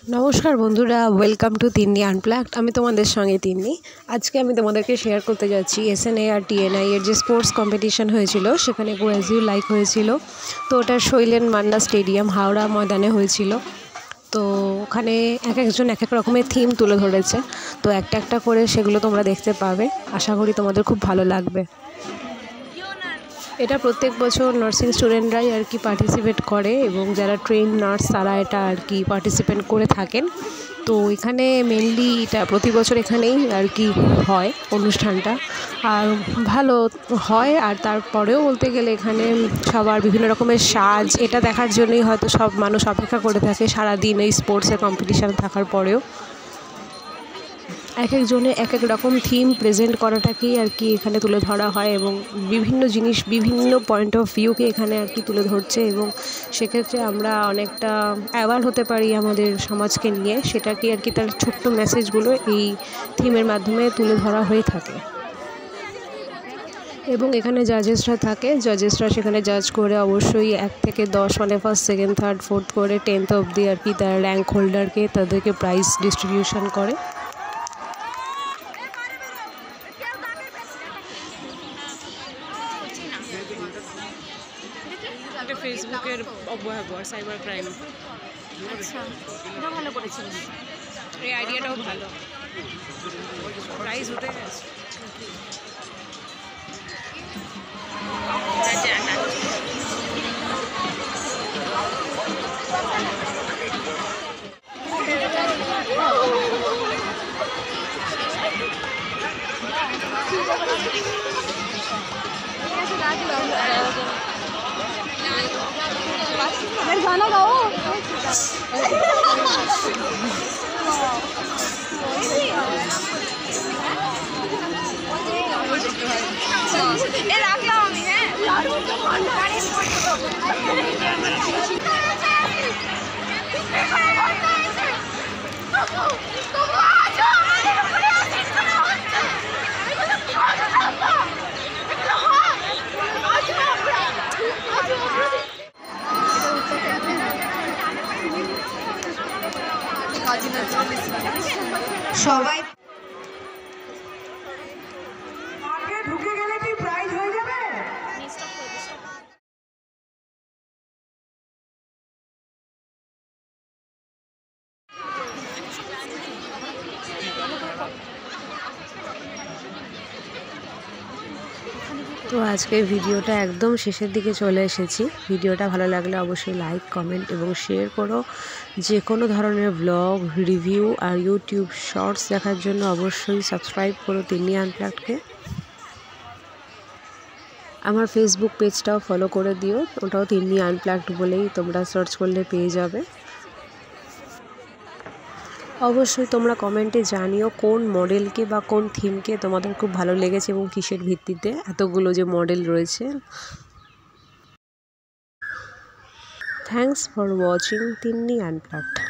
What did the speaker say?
নমস্কার বন্ধুরা, welcome to Tinni unplugged. আমি তোমাদের সঙ্গে তিন্নি। আজকে আমি তোমাদেরকে শেয়ার করতে যাচ্ছি এসএনএ আর টিএনআই এর যে স্পোর্টস কম্পিটিশন হয়েছিল, সেখানে গো অ্যাজ ইউ লাইক হয়েছিল। তো ওটা শৈলেন মান্না স্টেডিয়াম হাওড়া ময়দানে হয়েছিল। তো ওখানে এক একজন এক এক রকমের থিম তুলে ধরেছে। তো একটা একটা করে সেগুলো তোমরা দেখতে পাবে। আশা করি তোমাদের খুব ভালো লাগবে। এটা প্রত্যেক বছর নার্সিং স্টুডেন্টরাই আর কি পার্টিসিপেট করে, এবং যারা ট্রেন নার্স তারা এটা আর কি পার্টিসিপেট করে থাকেন। তো এখানে মেনলি এটা প্রতি বছর এখানেই আর কি হয় অনুষ্ঠানটা, আর ভালো হয়। আর তারপরেও বলতে গেলে এখানে সবার বিভিন্ন রকমের সাজ, এটা দেখার জন্যই হয়তো সব মানুষ অপেক্ষা করে থাকে সারাদিন এই স্পোর্টসের কম্পিটিশান থাকার পরেও। এক একজনের এক এক রকম থিম প্রেজেন্ট করাটাকেই আর কি এখানে তুলে ধরা হয়, এবং বিভিন্ন জিনিস বিভিন্ন পয়েন্ট অফ ভিউকে এখানে আর কি তুলে ধরছে, এবং সেক্ষেত্রে আমরা অনেকটা অ্যাওয়ার হতে পারি আমাদের সমাজকে নিয়ে। সেটাকে আর কি তার ছোট্ট মেসেজগুলো এই থিমের মাধ্যমে তুলে ধরা হয়ে থাকে। এবং এখানে জাজেসরা থাকে, জাজেসরা সেখানে জাজ করে অবশ্যই 1 থেকে 10 মানে ফার্স্ট সেকেন্ড থার্ড ফোর্থ করে 10th অবধি আর কি তার র্যাঙ্ক হোল্ডারকে তাদেরকে প্রাইজ ডিস্ট্রিবিউশন করে। ফেসবুকের অবহেলা সাইবার ক্রাইম, আচ্ছা, এটা ভালো করেছেন। এই আইডিয়াটাও ভালো। প্রাইজ হতে গেছে। गाना गाओ। রাখলাম আমি। সবাই ঢুকে গেলে কি প্রাইজ হয়ে যাবে? তো আজকের ভিডিওটা একদম শেষের দিকে চলে এসেছি। ভিডিওটা ভালো লাগলে অবশ্যই লাইক, কমেন্ট এবং শেয়ার করো। যে কোনো ধরনের ব্লগ, রিভিউ আর ইউটিউব শর্টস দেখার জন্য অবশ্যই সাবস্ক্রাইব করো তিন্নি আনপ্লাগডকে। আমার ফেসবুক পেজটাও ফলো করে দিও, ওটাও তিন্নি আনপ্লাগড বলেই তোমরা সার্চ করলে পেয়ে যাবে। অবশ্যই তোমরা কমেন্টে জানিও কোন মডেলকে বা কোন থিমকে তোমাদের খুব ভালো লেগেছে এবং কিসের ভিত্তিতে এতগুলো যে মডেল রয়েছে। Thanks for watching Tinni unplugged.